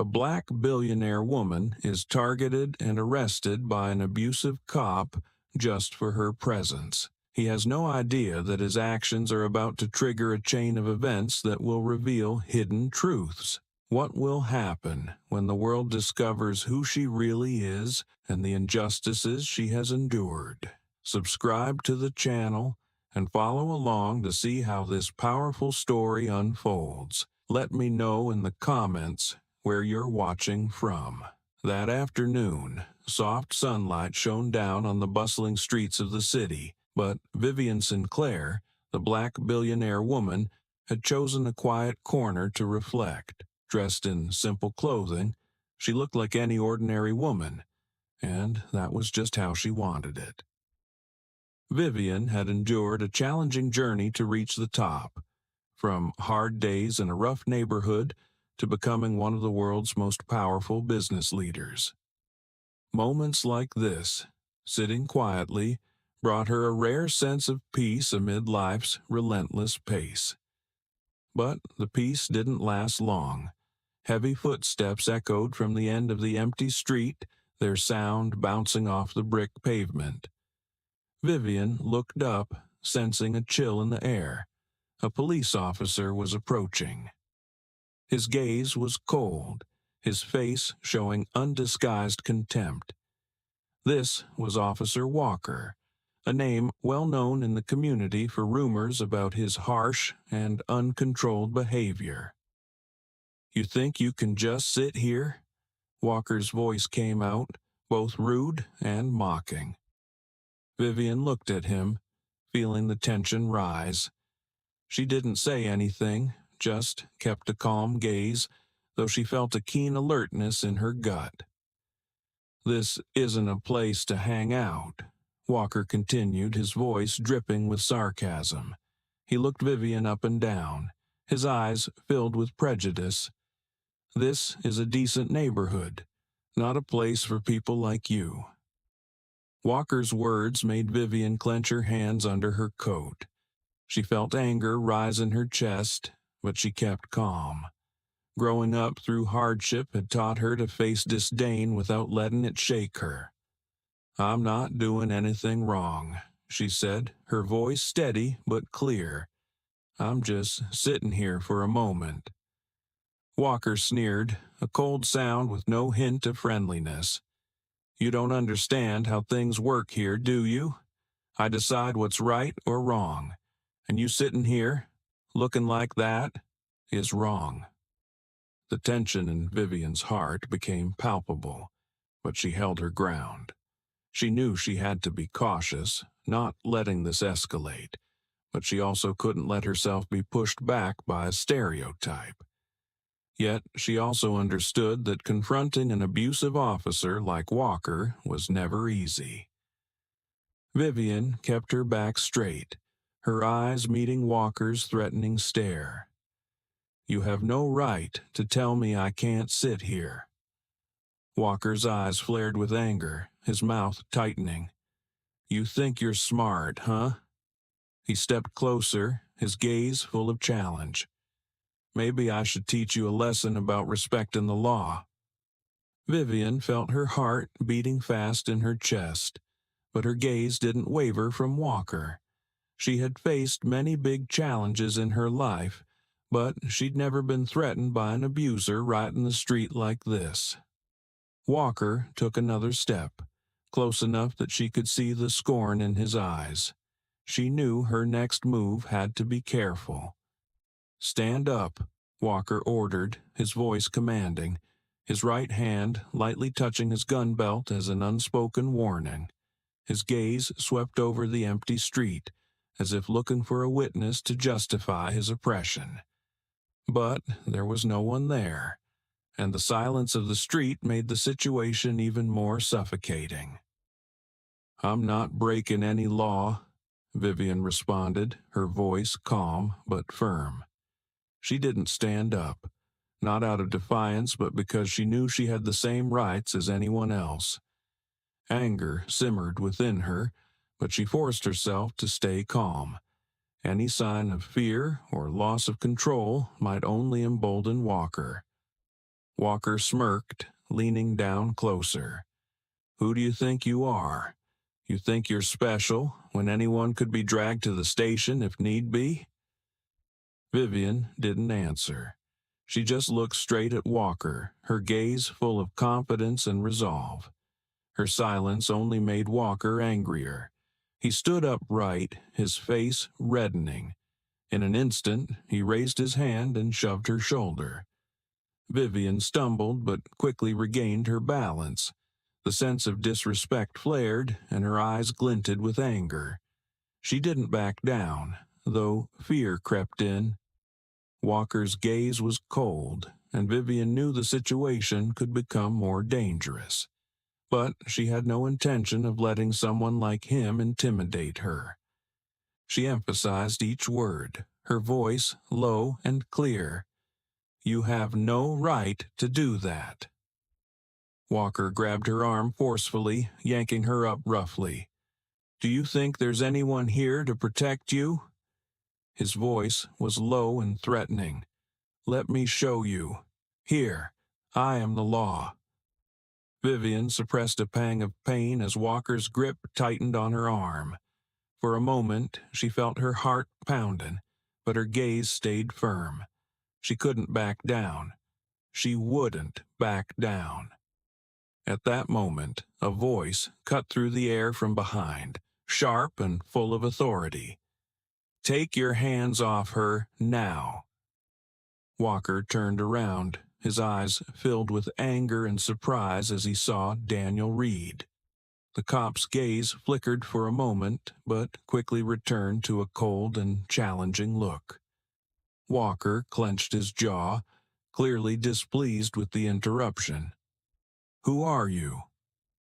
A black billionaire woman is targeted and arrested by an abusive cop just for her presence. He has no idea that his actions are about to trigger a chain of events that will reveal hidden truths. What will happen when the world discovers who she really is and the injustices she has endured? Subscribe to the channel and follow along to see how this powerful story unfolds. Let me know in the comments where you're watching from. That afternoon, soft sunlight shone down on the bustling streets of the city, but Vivian Sinclair, the black billionaire woman, had chosen a quiet corner to reflect. Dressed in simple clothing, she looked like any ordinary woman, and that was just how she wanted it. Vivian had endured a challenging journey to reach the top, from hard days in a rough neighborhood to becoming one of the world's most powerful business leaders. Moments like this, sitting quietly, brought her a rare sense of peace amid life's relentless pace. But the peace didn't last long. Heavy footsteps echoed from the end of the empty street, their sound bouncing off the brick pavement. Vivian looked up, sensing a chill in the air. A police officer was approaching. His gaze was cold, his face showing undisguised contempt. This was Officer Walker, a name well known in the community for rumors about his harsh and uncontrolled behavior. "You think you can just sit here?" Walker's voice came out, both rude and mocking. Vivian looked at him, feeling the tension rise. She didn't say anything, just kept a calm gaze, though she felt a keen alertness in her gut. "This isn't a place to hang out," Walker continued, his voice dripping with sarcasm. He looked Vivian up and down, his eyes filled with prejudice. "This is a decent neighborhood, not a place for people like you." Walker's words made Vivian clench her hands under her coat. She felt anger rise in her chest, but she kept calm. Growing up through hardship had taught her to face disdain without letting it shake her. "I'm not doing anything wrong," she said, her voice steady but clear. "I'm just sitting here for a moment." Walker sneered, a cold sound with no hint of friendliness. "You don't understand how things work here, do you? I decide what's right or wrong, and you sitting here, looking like that, is wrong." The tension in Vivian's heart became palpable, but she held her ground. She knew she had to be cautious, not letting this escalate, but she also couldn't let herself be pushed back by a stereotype. Yet she also understood that confronting an abusive officer like Walker was never easy. Vivian kept her back straight, her eyes meeting Walker's threatening stare. "You have no right to tell me I can't sit here." Walker's eyes flared with anger, his mouth tightening. "You think you're smart, huh?" He stepped closer, his gaze full of challenge. "Maybe I should teach you a lesson about respecting the law." Vivian felt her heart beating fast in her chest, but her gaze didn't waver from Walker. She had faced many big challenges in her life, but she'd never been threatened by an abuser right in the street like this. Walker took another step, close enough that she could see the scorn in his eyes. She knew her next move had to be careful. "Stand up," Walker ordered, his voice commanding, his right hand lightly touching his gun belt as an unspoken warning. His gaze swept over the empty street, as if looking for a witness to justify his oppression. But there was no one there, and the silence of the street made the situation even more suffocating. "I'm not breaking any law," Vivian responded, her voice calm but firm. She didn't stand up, not out of defiance but because she knew she had the same rights as anyone else. Anger simmered within her, but she forced herself to stay calm. Any sign of fear or loss of control might only embolden Walker. Walker smirked, leaning down closer. Who do you think you are? You think you're special when anyone could be dragged to the station if need be? Vivian didn't answer. She just looked straight at Walker, her gaze full of confidence and resolve. Her silence only made Walker angrier. He stood upright, his face reddening. In an instant, he raised his hand and shoved her shoulder. Vivian stumbled but quickly regained her balance. The sense of disrespect flared, and her eyes glinted with anger. She didn't back down, though fear crept in. Walker's gaze was cold, and Vivian knew the situation could become more dangerous. But she had no intention of letting someone like him intimidate her. She emphasized each word, her voice low and clear. You have no right to do that. Walker grabbed her arm forcefully, yanking her up roughly. Do you think there's anyone here to protect you? His voice was low and threatening. Let me show you. Here, I am the law. Vivian suppressed a pang of pain as Walker's grip tightened on her arm. For a moment, she felt her heart pounding, but her gaze stayed firm. She couldn't back down. She wouldn't back down. At that moment, a voice cut through the air from behind, sharp and full of authority. Take your hands off her now. Walker turned around, his eyes filled with anger and surprise as he saw Daniel Reed. The cop's gaze flickered for a moment, but quickly returned to a cold and challenging look. Walker clenched his jaw, clearly displeased with the interruption. Who are you?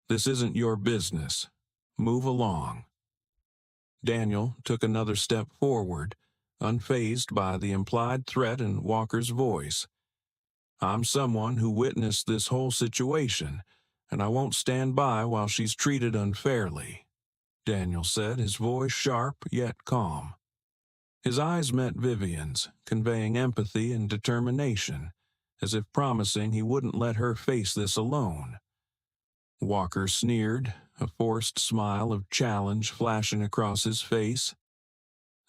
This isn't your business. Move along. Daniel took another step forward, unfazed by the implied threat in Walker's voice. I'm someone who witnessed this whole situation, and I won't stand by while she's treated unfairly, Daniel said, his voice sharp yet calm. His eyes met Vivian's, conveying empathy and determination, as if promising he wouldn't let her face this alone. Walker sneered, a forced smile of challenge flashing across his face.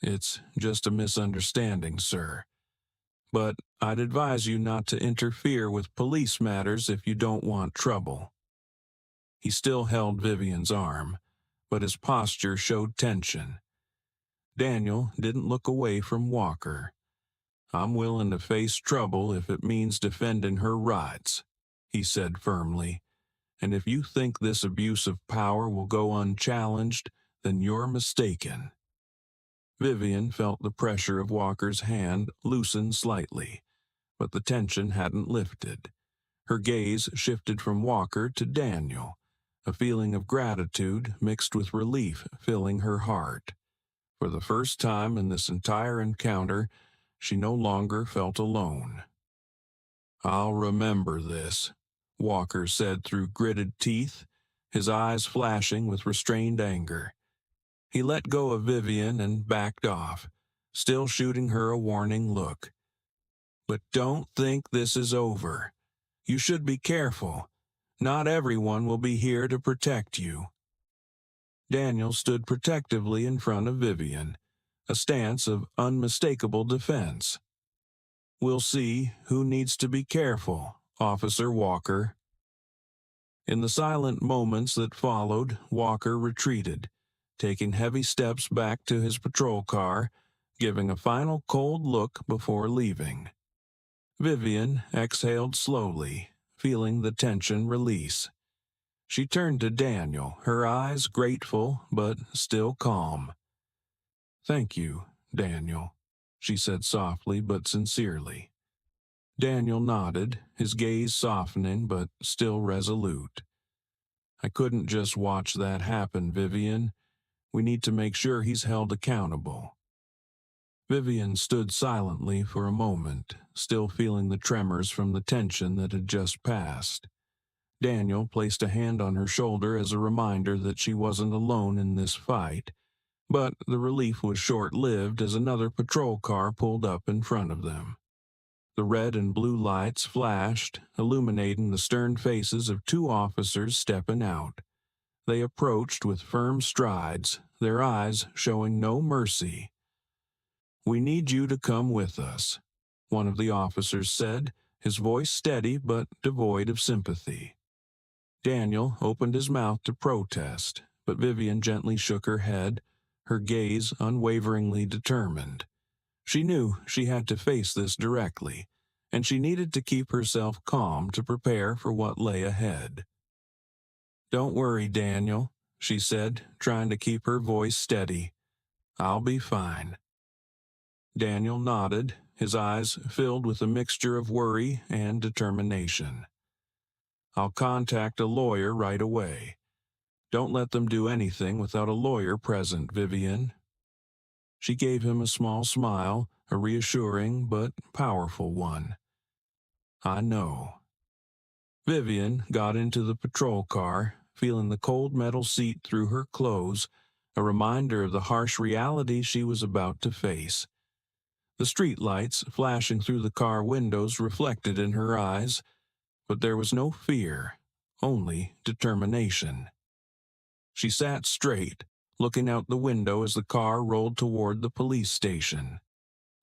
It's just a misunderstanding, sir. But I'd advise you not to interfere with police matters if you don't want trouble. He still held Vivian's arm, but his posture showed tension. Daniel didn't look away from Walker. I'm willing to face trouble if it means defending her rights, he said firmly. And if you think this abuse of power will go unchallenged, then you're mistaken. Vivian felt the pressure of Walker's hand loosen slightly, but the tension hadn't lifted. Her gaze shifted from Walker to Daniel, a feeling of gratitude mixed with relief filling her heart. For the first time in this entire encounter, she no longer felt alone. I'll remember this, Walker said through gritted teeth, his eyes flashing with restrained anger. He let go of Vivian and backed off, still shooting her a warning look. But don't think this is over. You should be careful. Not everyone will be here to protect you. Daniel stood protectively in front of Vivian, a stance of unmistakable defense. We'll see who needs to be careful, Officer Walker. In the silent moments that followed, Walker retreated, taking heavy steps back to his patrol car, giving a final cold look before leaving. Vivian exhaled slowly, feeling the tension release. She turned to Daniel, her eyes grateful but still calm. Thank you, Daniel, she said softly but sincerely. Daniel nodded, his gaze softening but still resolute. I couldn't just watch that happen, Vivian. We need to make sure he's held accountable. Vivian stood silently for a moment, still feeling the tremors from the tension that had just passed. Daniel placed a hand on her shoulder as a reminder that she wasn't alone in this fight, but the relief was short-lived as another patrol car pulled up in front of them. The red and blue lights flashed, illuminating the stern faces of two officers stepping out. They approached with firm strides, their eyes showing no mercy. "We need you to come with us," one of the officers said, his voice steady but devoid of sympathy. Daniel opened his mouth to protest, but Vivian gently shook her head, her gaze unwaveringly determined. She knew she had to face this directly, and she needed to keep herself calm to prepare for what lay ahead. "Don't worry, Daniel," she said, trying to keep her voice steady. "I'll be fine." Daniel nodded, his eyes filled with a mixture of worry and determination. "I'll contact a lawyer right away. Don't let them do anything without a lawyer present, Vivian." She gave him a small smile, a reassuring but powerful one. "I know." Vivian got into the patrol car, feeling the cold metal seat through her clothes, a reminder of the harsh reality she was about to face. The streetlights flashing through the car windows reflected in her eyes, but there was no fear, only determination. She sat straight, looking out the window as the car rolled toward the police station.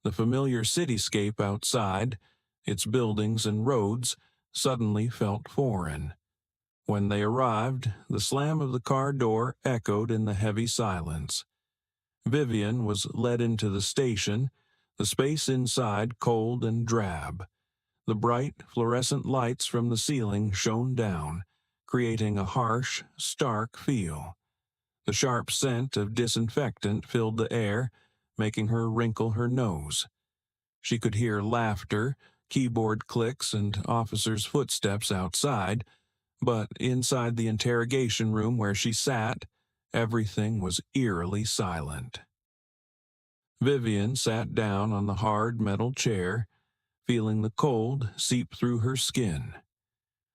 The familiar cityscape outside, its buildings and roads, suddenly felt foreign. When they arrived, the slam of the car door echoed in the heavy silence. Vivian was led into the station, the space inside cold and drab. The bright, fluorescent lights from the ceiling shone down, creating a harsh, stark feel. The sharp scent of disinfectant filled the air, making her wrinkle her nose. She could hear laughter, keyboard clicks, and officers' footsteps outside, but inside the interrogation room where she sat, everything was eerily silent. Vivian sat down on the hard metal chair, feeling the cold seep through her skin.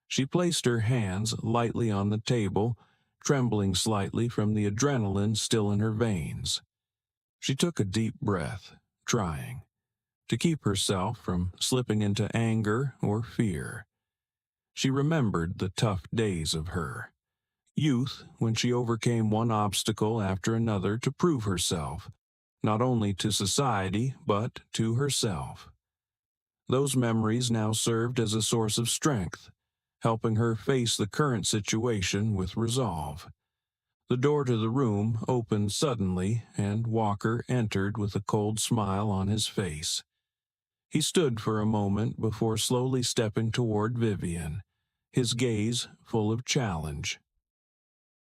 She placed her hands lightly on the table, trembling slightly from the adrenaline still in her veins. She took a deep breath, trying to keep herself from slipping into anger or fear. She remembered the tough days of her youth, when she overcame one obstacle after another to prove herself, not only to society but to herself. Those memories now served as a source of strength, helping her face the current situation with resolve. The door to the room opened suddenly, and Walker entered with a cold smile on his face. He stood for a moment before slowly stepping toward Vivian, his gaze full of challenge.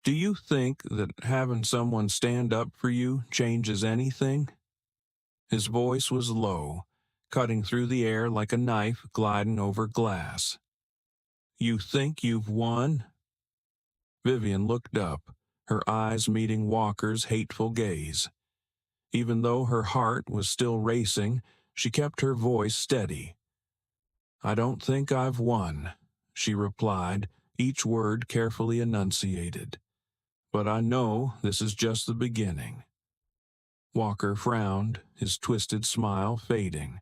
"Do you think that having someone stand up for you changes anything?" His voice was low, cutting through the air like a knife gliding over glass. "You think you've won?" Vivian looked up, her eyes meeting Walker's hateful gaze. Even though her heart was still racing, she kept her voice steady. "I don't think I've won," she replied, each word carefully enunciated. "But I know this is just the beginning." Walker frowned, his twisted smile fading.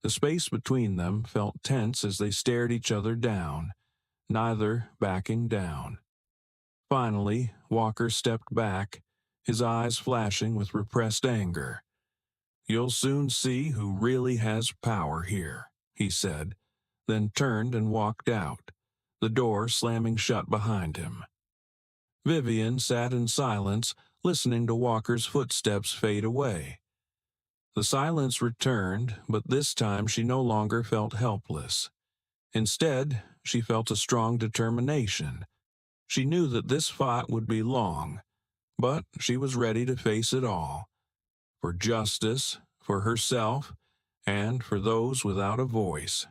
The space between them felt tense as they stared each other down, neither backing down. Finally, Walker stepped back, his eyes flashing with repressed anger. "You'll soon see who really has power here," he said, then turned and walked out, the door slamming shut behind him. Vivian sat in silence, listening to Walker's footsteps fade away. The silence returned, but this time she no longer felt helpless. Instead, she felt a strong determination. She knew that this fight would be long, but she was ready to face it all. For justice, for herself, and for those without a voice.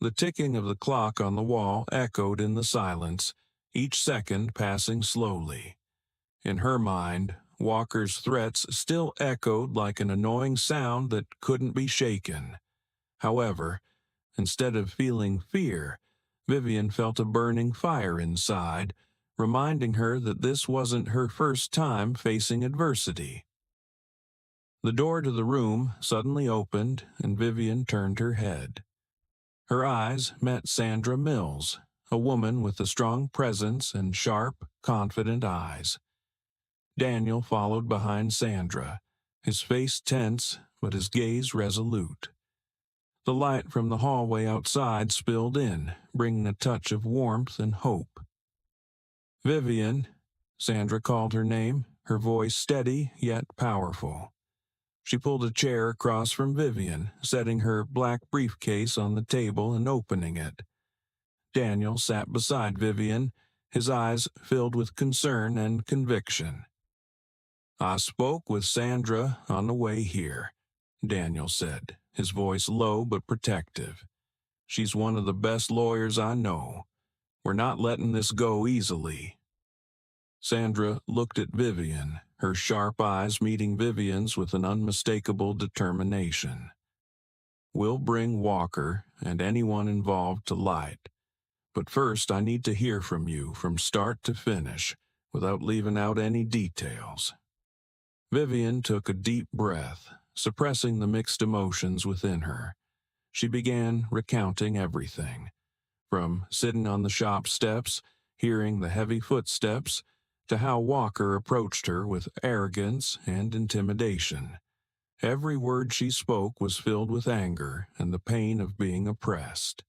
The ticking of the clock on the wall echoed in the silence, each second passing slowly. In her mind, Walker's threats still echoed like an annoying sound that couldn't be shaken. However, instead of feeling fear, Vivian felt a burning fire inside, reminding her that this wasn't her first time facing adversity. The door to the room suddenly opened, and Vivian turned her head. Her eyes met Sandra Mills, a woman with a strong presence and sharp, confident eyes. Daniel followed behind Sandra, his face tense but his gaze resolute. The light from the hallway outside spilled in, bringing a touch of warmth and hope. "Vivian," Sandra called her name, her voice steady yet powerful. She pulled a chair across from Vivian, setting her black briefcase on the table and opening it. Daniel sat beside Vivian, his eyes filled with concern and conviction. "I spoke with Sandra on the way here," Daniel said, his voice low but protective. "She's one of the best lawyers I know. We're not letting this go easily." Sandra looked at Vivian, her sharp eyes meeting Vivian's with an unmistakable determination. "We'll bring Walker and anyone involved to light. But first I need to hear from you from start to finish, without leaving out any details." Vivian took a deep breath, suppressing the mixed emotions within her. She began recounting everything, from sitting on the shop steps, hearing the heavy footsteps, to how Walker approached her with arrogance and intimidation. Every word she spoke was filled with anger and the pain of being oppressed.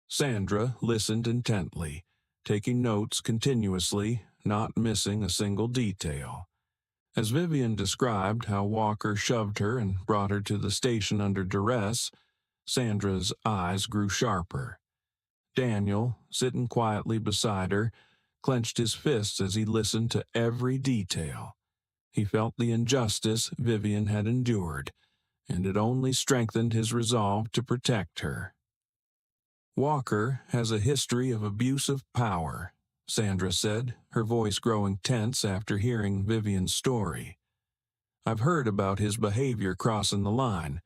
Sandra listened intently, taking notes continuously, not missing a single detail. As Vivian described how Walker shoved her and brought her to the station under duress, Sandra's eyes grew sharper. Daniel, sitting quietly beside her, clenched his fists as he listened to every detail. He felt the injustice Vivian had endured, and it only strengthened his resolve to protect her. "Walker has a history of abuse of power," Sandra said, her voice growing tense after hearing Vivian's story. "I've heard about his behavior crossing the line,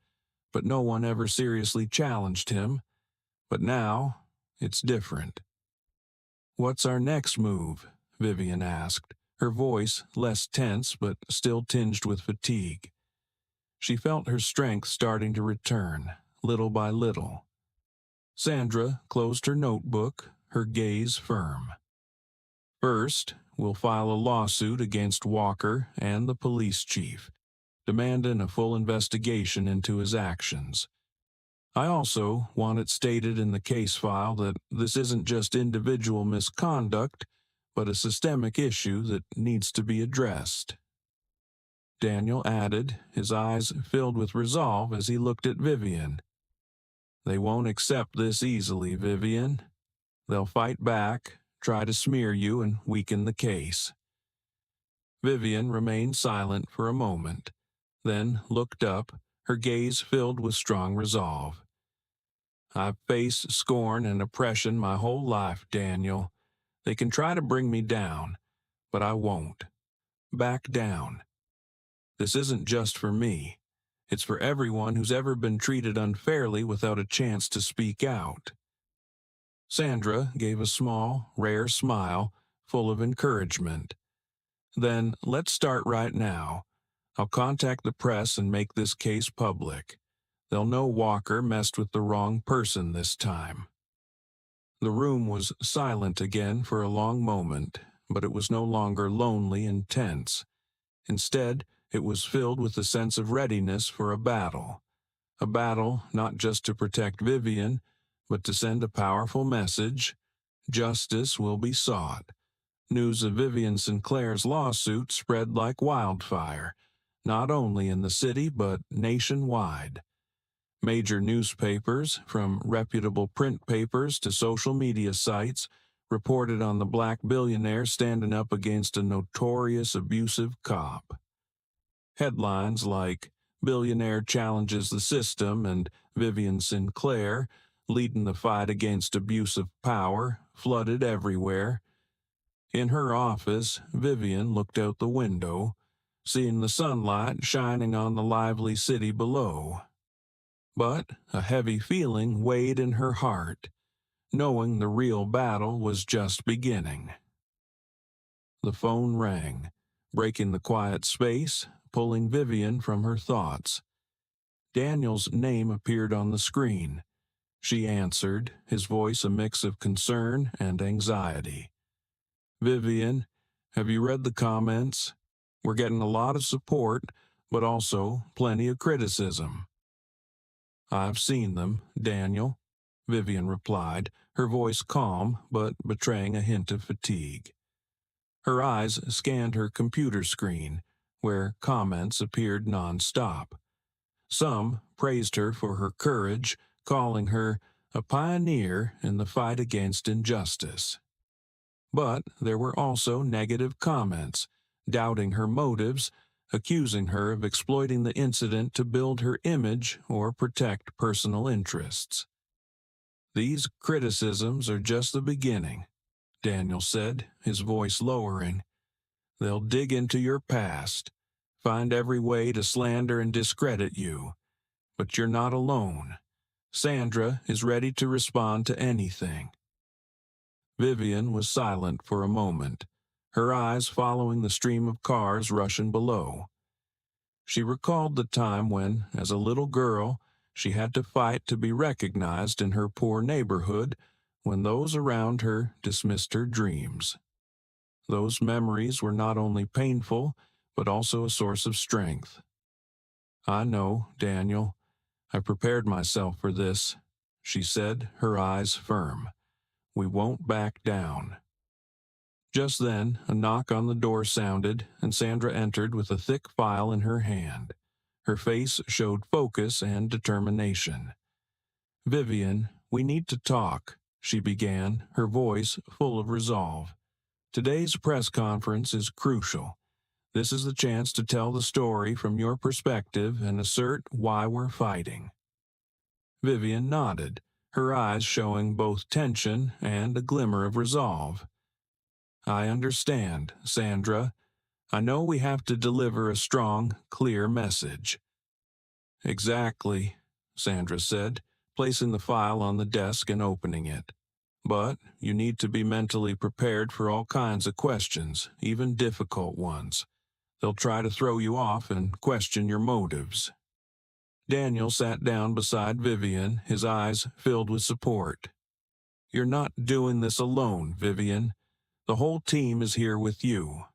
but no one ever seriously challenged him. But now, it's different." "What's our next move?" Vivian asked, her voice less tense but still tinged with fatigue. She felt her strength starting to return, little by little. Sandra closed her notebook, her gaze firm. "First, we'll file a lawsuit against Walker and the police chief, demanding a full investigation into his actions. I also want it stated in the case file that this isn't just individual misconduct, but a systemic issue that needs to be addressed." Daniel added, his eyes filled with resolve as he looked at Vivian. "They won't accept this easily, Vivian. They'll fight back, try to smear you and weaken the case." Vivian remained silent for a moment, then looked up, her gaze filled with strong resolve. "I've faced scorn and oppression my whole life, Daniel. They can try to bring me down, but I won't. Back down. This isn't just for me. It's for everyone who's ever been treated unfairly without a chance to speak out." Sandra gave a small, rare smile, full of encouragement. "Then let's start right now. I'll contact the press and make this case public. They'll know Walker messed with the wrong person this time." The room was silent again for a long moment, but it was no longer lonely and tense. Instead, it was filled with a sense of readiness for a battle not just to protect Vivian, but to send a powerful message. Justice will be sought. News of Vivian Sinclair's lawsuit spread like wildfire, not only in the city but nationwide. Major newspapers, from reputable print papers to social media sites, reported on the black billionaire standing up against a notorious abusive cop. Headlines like "Billionaire Challenges the System" and "Vivian Sinclair Leading the Fight Against Abuse of Power" flooded everywhere. In her office, Vivian looked out the window, seeing the sunlight shining on the lively city below. But a heavy feeling weighed in her heart, knowing the real battle was just beginning. The phone rang, breaking the quiet space, pulling Vivian from her thoughts. Daniel's name appeared on the screen. She answered, his voice a mix of concern and anxiety. "Vivian, have you read the comments? We're getting a lot of support, but also plenty of criticism." "I've seen them, Daniel," Vivian replied, her voice calm but betraying a hint of fatigue. Her eyes scanned her computer screen, where comments appeared nonstop. Some praised her for her courage, calling her a pioneer in the fight against injustice. But there were also negative comments, doubting her motives, accusing her of exploiting the incident to build her image or protect personal interests. "These criticisms are just the beginning," Daniel said, his voice lowering. "They'll dig into your past, find every way to slander and discredit you. But you're not alone. Sandra is ready to respond to anything." Vivian was silent for a moment, her eyes following the stream of cars rushing below. She recalled the time when, as a little girl, she had to fight to be recognized in her poor neighborhood when those around her dismissed her dreams. Those memories were not only painful, but also a source of strength. "I know, Daniel. I prepared myself for this," she said, her eyes firm. "We won't back down." Just then, a knock on the door sounded, and Sandra entered with a thick file in her hand. Her face showed focus and determination. "Vivian, we need to talk," she began, her voice full of resolve. "Today's press conference is crucial. This is the chance to tell the story from your perspective and assert why we're fighting." Vivian nodded, her eyes showing both tension and a glimmer of resolve. "I understand, Sandra. I know we have to deliver a strong, clear message." "Exactly," Sandra said, placing the file on the desk and opening it. "But you need to be mentally prepared for all kinds of questions, even difficult ones. They'll try to throw you off and question your motives." Daniel sat down beside Vivian, his eyes filled with support. "You're not doing this alone, Vivian. The whole team is here with you."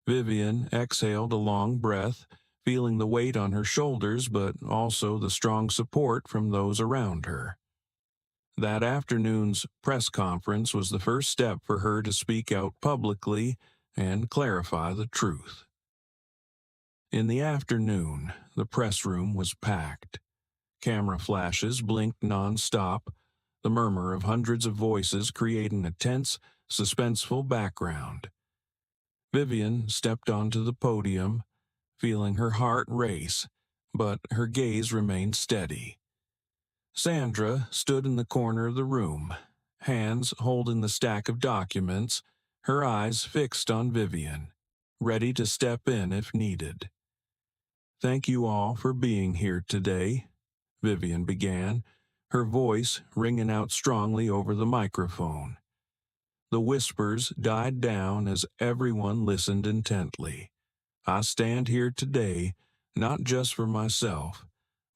Vivian exhaled a long breath, feeling the weight on her shoulders but also the strong support from those around her. That afternoon's press conference was the first step for her to speak out publicly and clarify the truth. In the afternoon, the press room was packed. Camera flashes blinked non-stop, the murmur of hundreds of voices creating a tense, suspenseful background. Vivian stepped onto the podium, feeling her heart race, but her gaze remained steady. Sandra stood in the corner of the room, hands holding the stack of documents, her eyes fixed on Vivian, ready to step in if needed. "Thank you all for being here today," Vivian began, her voice ringing out strongly over the microphone. The whispers died down as everyone listened intently. "I stand here today not just for myself,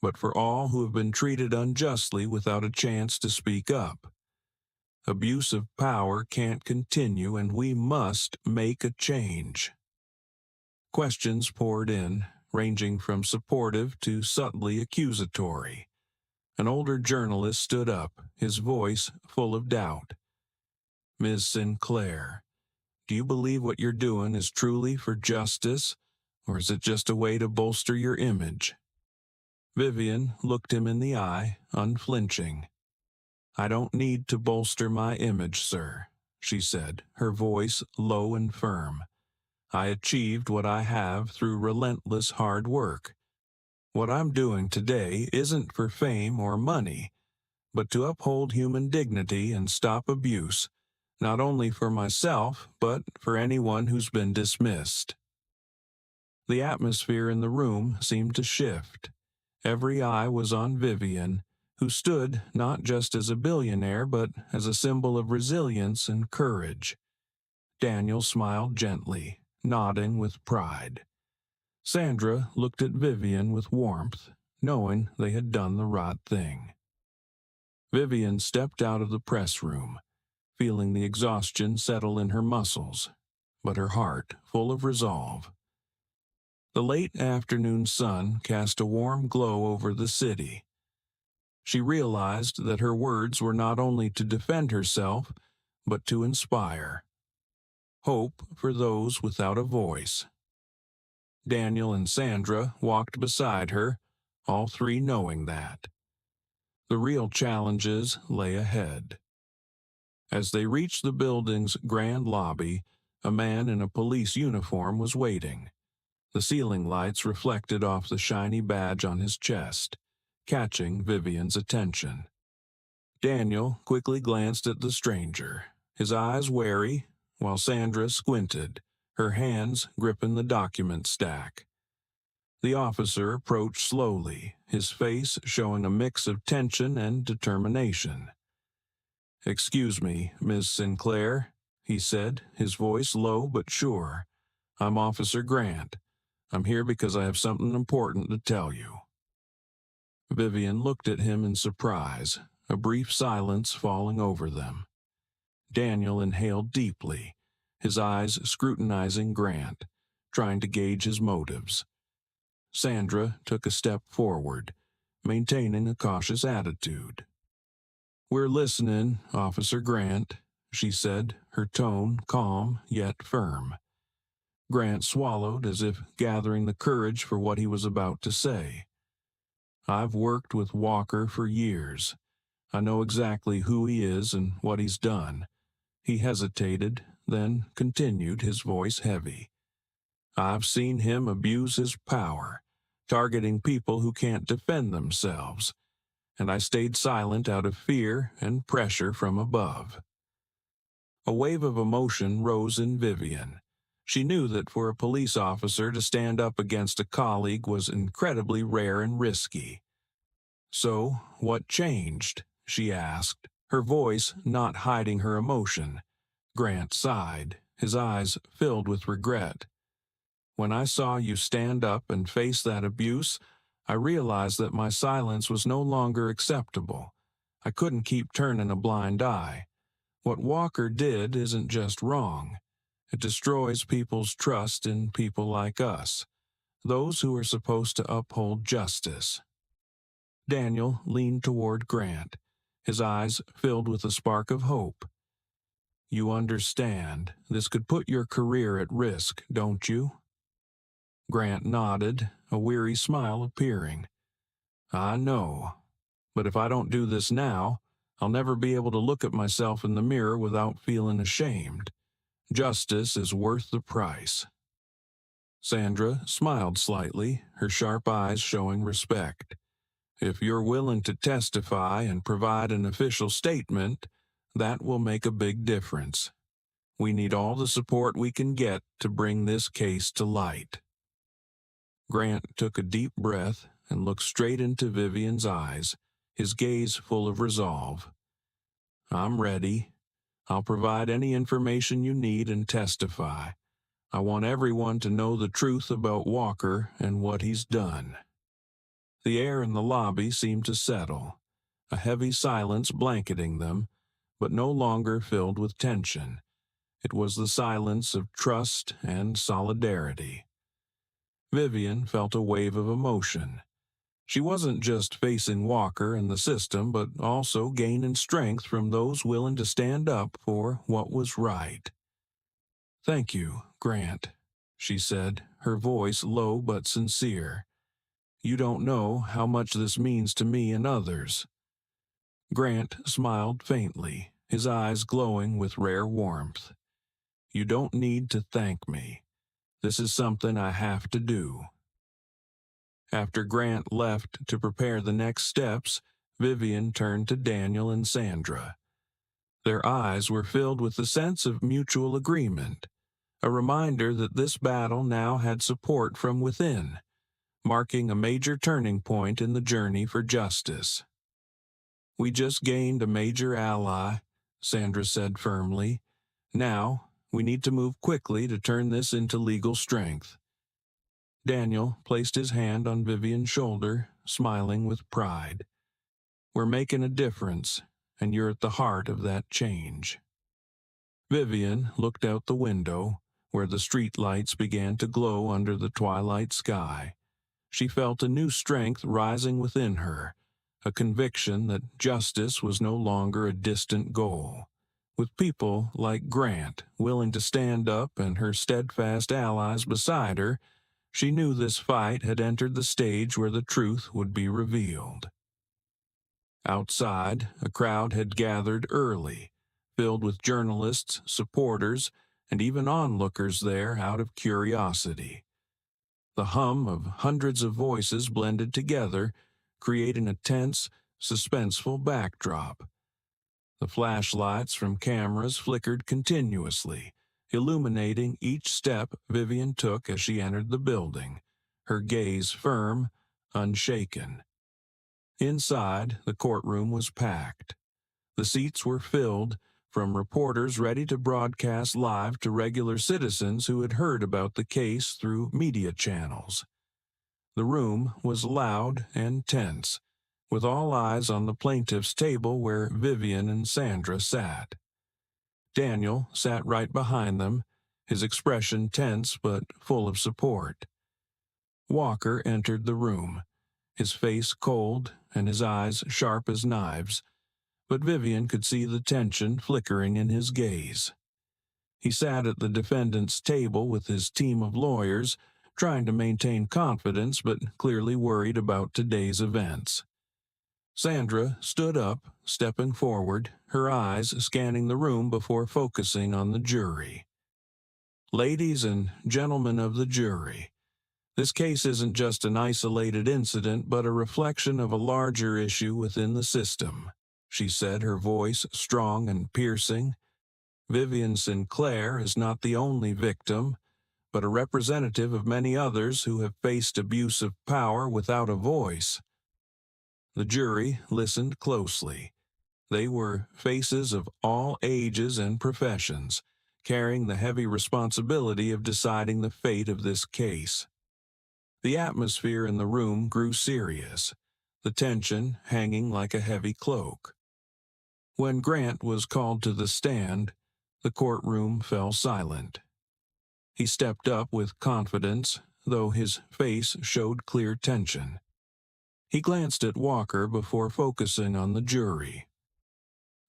but for all who have been treated unjustly without a chance to speak up. Abuse of power can't continue, and we must make a change." Questions poured in, ranging from supportive to subtly accusatory. An older journalist stood up, his voice full of doubt. "Ms. Sinclair, do you believe what you're doing is truly for justice, or is it just a way to bolster your image?" Vivian looked him in the eye, unflinching. "I don't need to bolster my image, sir," she said, her voice low and firm. "I achieved what I have through relentless hard work. What I'm doing today isn't for fame or money, but to uphold human dignity and stop abuse, not only for myself, but for anyone who's been dismissed." The atmosphere in the room seemed to shift. Every eye was on Vivian, who stood not just as a billionaire, but as a symbol of resilience and courage. Daniel smiled gently, nodding with pride. Sandra looked at Vivian with warmth, knowing they had done the right thing. Vivian stepped out of the press room, feeling the exhaustion settle in her muscles, but her heart full of resolve. The late afternoon sun cast a warm glow over the city. She realized that her words were not only to defend herself, but to inspire hope for those without a voice. Daniel and Sandra walked beside her, all three knowing that. The real challenges lay ahead. As they reached the building's grand lobby, a man in a police uniform was waiting. The ceiling lights reflected off the shiny badge on his chest, catching Vivian's attention. Daniel quickly glanced at the stranger, his eyes wary, while Sandra squinted, her hands gripping the document stack. The officer approached slowly, his face showing a mix of tension and determination. "Excuse me, Miss Sinclair," he said, his voice low but sure. "I'm Officer Grant. I'm here because I have something important to tell you." Vivian looked at him in surprise, a brief silence falling over them. Daniel inhaled deeply, his eyes scrutinizing Grant, trying to gauge his motives. Sandra took a step forward, maintaining a cautious attitude. "We're listening, Officer Grant," she said, her tone calm yet firm. Grant swallowed as if gathering the courage for what he was about to say. "I've worked with Walker for years. I know exactly who he is and what he's done." He hesitated, then continued, his voice heavy. "I've seen him abuse his power, targeting people who can't defend themselves, and I stayed silent out of fear and pressure from above." A wave of emotion rose in Vivian. She knew that for a police officer to stand up against a colleague was incredibly rare and risky. "So, what changed?" she asked, her voice not hiding her emotion. Grant sighed, his eyes filled with regret. "When I saw you stand up and face that abuse, I realized that my silence was no longer acceptable. I couldn't keep turning a blind eye. What Walker did isn't just wrong. It destroys people's trust in people like us, those who are supposed to uphold justice." Daniel leaned toward Grant, his eyes filled with a spark of hope. "You understand, this could put your career at risk, don't you?" Grant nodded, a weary smile appearing. "I know, but if I don't do this now, I'll never be able to look at myself in the mirror without feeling ashamed. Justice is worth the price." Sandra smiled slightly, her sharp eyes showing respect. "If you're willing to testify and provide an official statement, that will make a big difference. We need all the support we can get to bring this case to light." Grant took a deep breath and looked straight into Vivian's eyes, his gaze full of resolve. "I'm ready. I'll provide any information you need and testify. I want everyone to know the truth about Walker and what he's done." The air in the lobby seemed to settle, a heavy silence blanketing them, but no longer filled with tension. It was the silence of trust and solidarity. Vivian felt a wave of emotion. She wasn't just facing Walker and the system, but also gaining strength from those willing to stand up for what was right. "Thank you, Grant," she said, her voice low but sincere. "You don't know how much this means to me and others." Grant smiled faintly, his eyes glowing with rare warmth. "You don't need to thank me. This is something I have to do." After Grant left to prepare the next steps, Vivian turned to Daniel and Sandra. Their eyes were filled with a sense of mutual agreement, a reminder that this battle now had support from within, marking a major turning point in the journey for justice. "We just gained a major ally," Sandra said firmly. "Now, we need to move quickly to turn this into legal strength." Daniel placed his hand on Vivian's shoulder, smiling with pride. "We're making a difference, and you're at the heart of that change." Vivian looked out the window, where the street lights began to glow under the twilight sky. She felt a new strength rising within her, a conviction that justice was no longer a distant goal. With people like Grant willing to stand up and her steadfast allies beside her, she knew this fight had entered the stage where the truth would be revealed. Outside, a crowd had gathered early, filled with journalists, supporters, and even onlookers there out of curiosity. The hum of hundreds of voices blended together, creating a tense, suspenseful backdrop. The flashlights from cameras flickered continuously, illuminating each step Vivian took as she entered the building, her gaze firm, unshaken. Inside, the courtroom was packed. The seats were filled, from reporters ready to broadcast live to regular citizens who had heard about the case through media channels. The room was loud and tense, with all eyes on the plaintiff's table where Vivian and Sandra sat. Daniel sat right behind them, his expression tense but full of support. Walker entered the room, his face cold and his eyes sharp as knives, but Vivian could see the tension flickering in his gaze. He sat at the defendant's table with his team of lawyers, trying to maintain confidence but clearly worried about today's events. Sandra stood up, stepping forward, her eyes scanning the room before focusing on the jury. "Ladies and gentlemen of the jury, this case isn't just an isolated incident but a reflection of a larger issue within the system," she said, her voice strong and piercing. "Vivian Sinclair is not the only victim, but a representative of many others who have faced abuse of power without a voice." The jury listened closely. They were faces of all ages and professions, carrying the heavy responsibility of deciding the fate of this case. The atmosphere in the room grew serious, the tension hanging like a heavy cloak. When Grant was called to the stand, the courtroom fell silent. He stepped up with confidence, though his face showed clear tension. He glanced at Walker before focusing on the jury.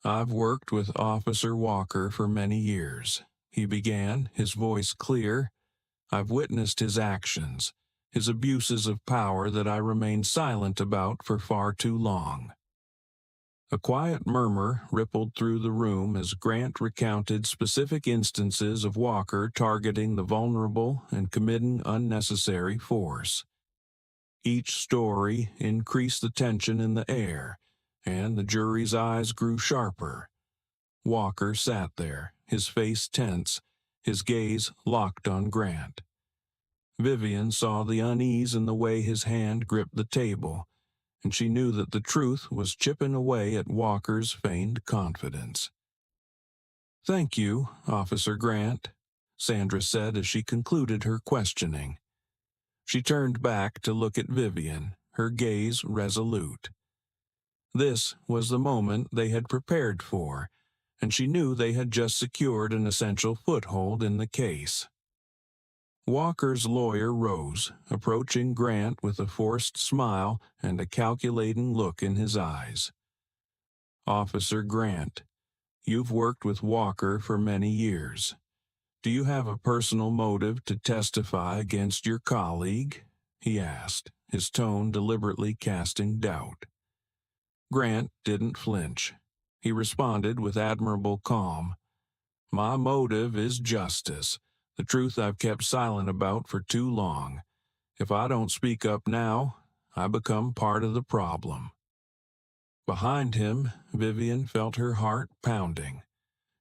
"I've worked with Officer Walker for many years," he began, his voice clear. "I've witnessed his actions, his abuses of power that I remained silent about for far too long." A quiet murmur rippled through the room as Grant recounted specific instances of Walker targeting the vulnerable and committing unnecessary force. Each story increased the tension in the air, and the jury's eyes grew sharper. Walker sat there, his face tense, his gaze locked on Grant. Vivian saw the unease in the way his hand gripped the table, and she knew that the truth was chipping away at Walker's feigned confidence. "Thank you, Officer Grant," Sandra said as she concluded her questioning. She turned back to look at Vivian, her gaze resolute. This was the moment they had prepared for, and she knew they had just secured an essential foothold in the case. Walker's lawyer rose, approaching Grant with a forced smile and a calculating look in his eyes. "Officer Grant, you've worked with Walker for many years. Do you have a personal motive to testify against your colleague?" he asked, his tone deliberately casting doubt. Grant didn't flinch. He responded with admirable calm. "My motive is justice, the truth I've kept silent about for too long. If I don't speak up now, I become part of the problem." Behind him, Vivian felt her heart pounding.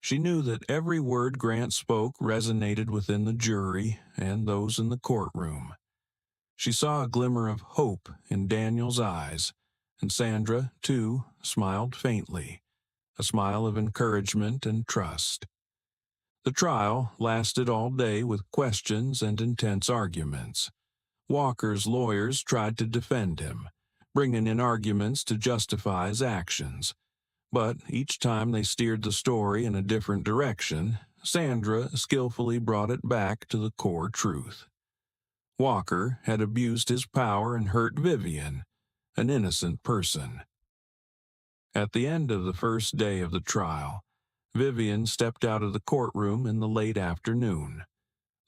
She knew that every word Grant spoke resonated within the jury and those in the courtroom. She saw a glimmer of hope in Daniel's eyes, and Sandra, too, smiled faintly, a smile of encouragement and trust. The trial lasted all day with questions and intense arguments. Walker's lawyers tried to defend him, bringing in arguments to justify his actions. But each time they steered the story in a different direction, Sandra skillfully brought it back to the core truth. Walker had abused his power and hurt Vivian, an innocent person. At the end of the first day of the trial, Vivian stepped out of the courtroom in the late afternoon.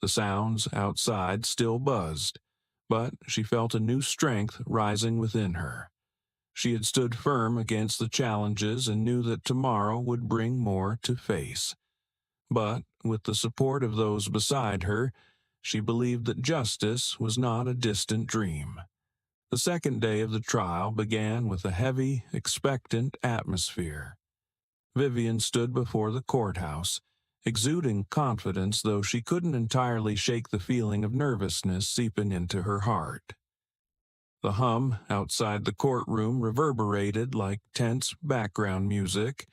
The sounds outside still buzzed, but she felt a new strength rising within her. She had stood firm against the challenges and knew that tomorrow would bring more to face. But, with the support of those beside her, she believed that justice was not a distant dream. The second day of the trial began with a heavy, expectant atmosphere. Vivian stood before the courthouse, exuding confidence, though she couldn't entirely shake the feeling of nervousness seeping into her heart. The hum outside the courtroom reverberated like tense background music,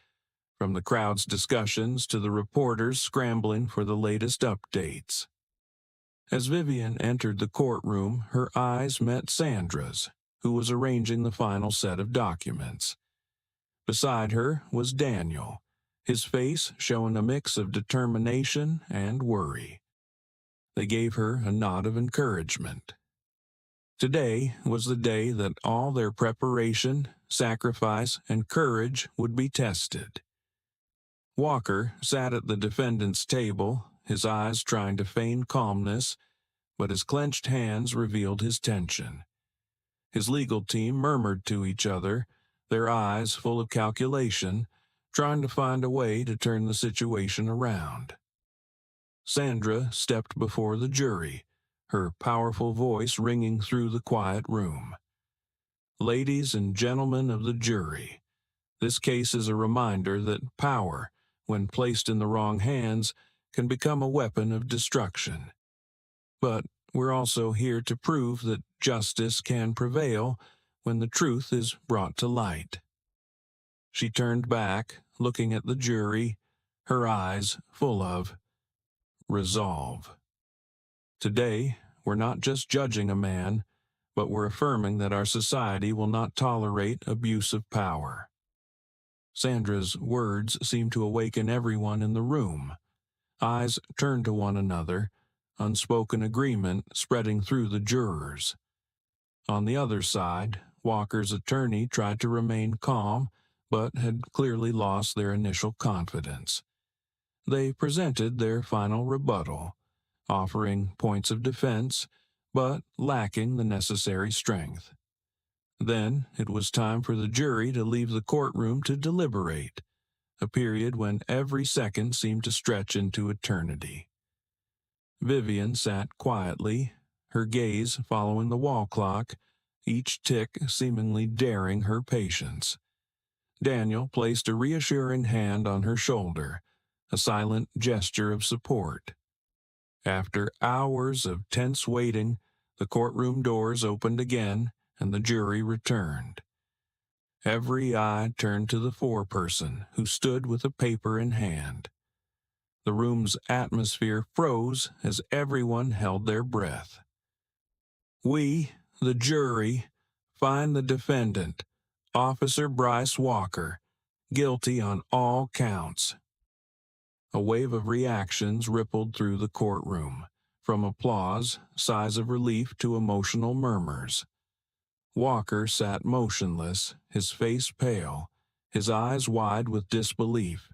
from the crowd's discussions to the reporters scrambling for the latest updates. As Vivian entered the courtroom, her eyes met Sandra's, who was arranging the final set of documents. Beside her was Daniel, his face showing a mix of determination and worry. They gave her a nod of encouragement. Today was the day that all their preparation, sacrifice, and courage would be tested. Walker sat at the defendant's table, his eyes trying to feign calmness, but his clenched hands revealed his tension. His legal team murmured to each other, their eyes full of calculation, trying to find a way to turn the situation around. Sandra stepped before the jury, her powerful voice ringing through the quiet room. Ladies and gentlemen of the jury, this case is a reminder that power, when placed in the wrong hands, can become a weapon of destruction. But we're also here to prove that justice can prevail when the truth is brought to light. She turned back, looking at the jury, her eyes full of resolve. Today, we're not just judging a man, but we're affirming that our society will not tolerate abuse of power. Sandra's words seemed to awaken everyone in the room. Eyes turned to one another, unspoken agreement spreading through the jurors. On the other side, Walker's attorney tried to remain calm, but had clearly lost their initial confidence. They presented their final rebuttal, offering points of defense, but lacking the necessary strength. Then it was time for the jury to leave the courtroom to deliberate, a period when every second seemed to stretch into eternity. Vivian sat quietly, her gaze following the wall clock, each tick seemingly daring her patience. Daniel placed a reassuring hand on her shoulder, a silent gesture of support. After hours of tense waiting, the courtroom doors opened again, and the jury returned. Every eye turned to the foreperson, who stood with a paper in hand. The room's atmosphere froze as everyone held their breath. We, the jury, find the defendant, Officer Bryce Walker, guilty on all counts. A wave of reactions rippled through the courtroom, from applause, sighs of relief to emotional murmurs. Walker sat motionless, his face pale, his eyes wide with disbelief.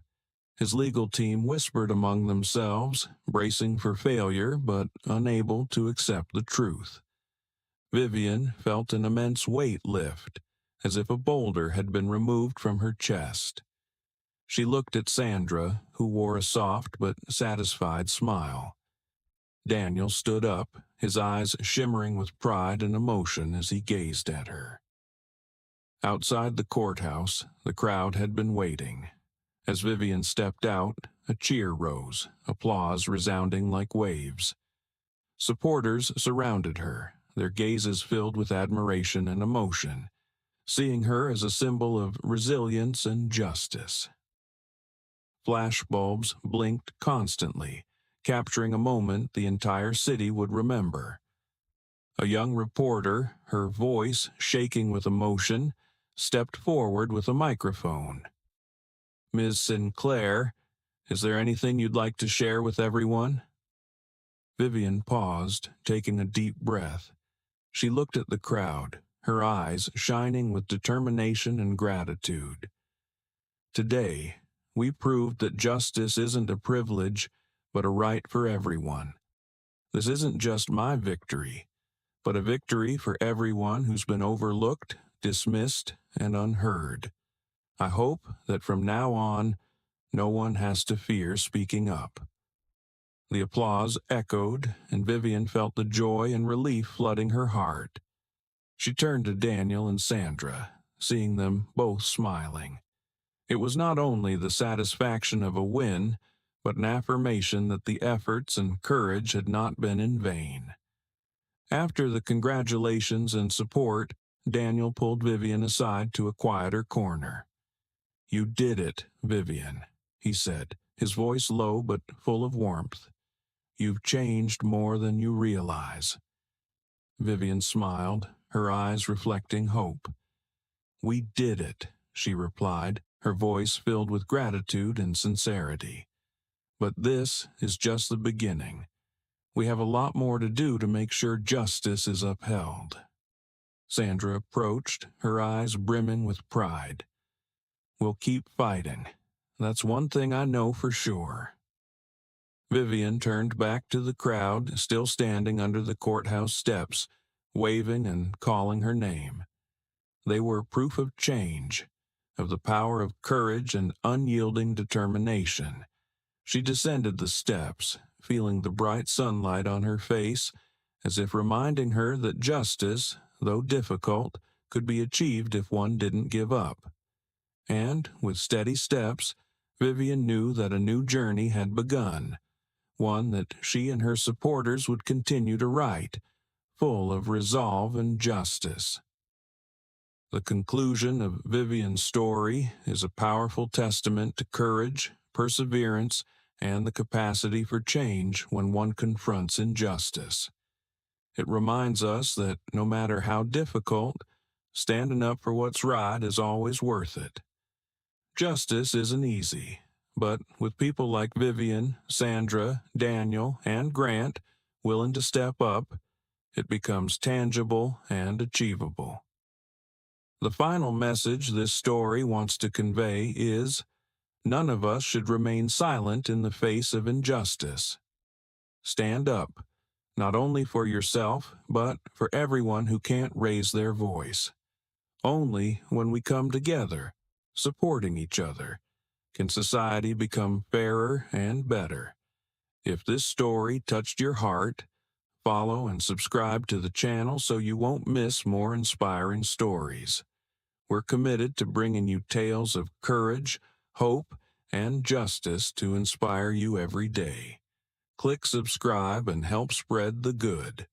His legal team whispered among themselves, bracing for failure but unable to accept the truth. Vivian felt an immense weight lift, as if a boulder had been removed from her chest. She looked at Sandra, who wore a soft but satisfied smile. Daniel stood up, his eyes shimmering with pride and emotion as he gazed at her. Outside the courthouse, the crowd had been waiting. As Vivian stepped out, a cheer rose, applause resounding like waves. Supporters surrounded her, their gazes filled with admiration and emotion, seeing her as a symbol of resilience and justice. Flashbulbs blinked constantly, capturing a moment the entire city would remember. A young reporter, her voice shaking with emotion, stepped forward with a microphone. "Ms. Sinclair, is there anything you'd like to share with everyone?" Vivian paused, taking a deep breath. She looked at the crowd, her eyes shining with determination and gratitude. "Today, we proved that justice isn't a privilege, but a right for everyone. This isn't just my victory, but a victory for everyone who's been overlooked, dismissed, and unheard. I hope that from now on, no one has to fear speaking up." The applause echoed, and Vivian felt the joy and relief flooding her heart. She turned to Daniel and Sandra, seeing them both smiling. It was not only the satisfaction of a win, but an affirmation that the efforts and courage had not been in vain. After the congratulations and support, Daniel pulled Vivian aside to a quieter corner. "You did it, Vivian," he said, his voice low but full of warmth. "You've changed more than you realize." Vivian smiled, her eyes reflecting hope. "We did it," she replied, her voice filled with gratitude and sincerity. "But this is just the beginning. We have a lot more to do to make sure justice is upheld." Sandra approached, her eyes brimming with pride. "We'll keep fighting. That's one thing I know for sure." Vivian turned back to the crowd, still standing under the courthouse steps, waving and calling her name. They were proof of change, of the power of courage and unyielding determination. She descended the steps, feeling the bright sunlight on her face, as if reminding her that justice, though difficult, could be achieved if one didn't give up. And, with steady steps, Vivian knew that a new journey had begun, one that she and her supporters would continue to write, full of resolve and justice. The conclusion of Vivian's story is a powerful testament to courage, perseverance, and the capacity for change when one confronts injustice. It reminds us that no matter how difficult, standing up for what's right is always worth it. Justice isn't easy, but with people like Vivian, Sandra, Daniel, and Grant willing to step up, it becomes tangible and achievable. The final message this story wants to convey is, none of us should remain silent in the face of injustice. Stand up, not only for yourself, but for everyone who can't raise their voice. Only when we come together, supporting each other, can society become fairer and better. If this story touched your heart, follow and subscribe to the channel so you won't miss more inspiring stories. We're committed to bringing you tales of courage, hope, and justice to inspire you every day. Click subscribe and help spread the good.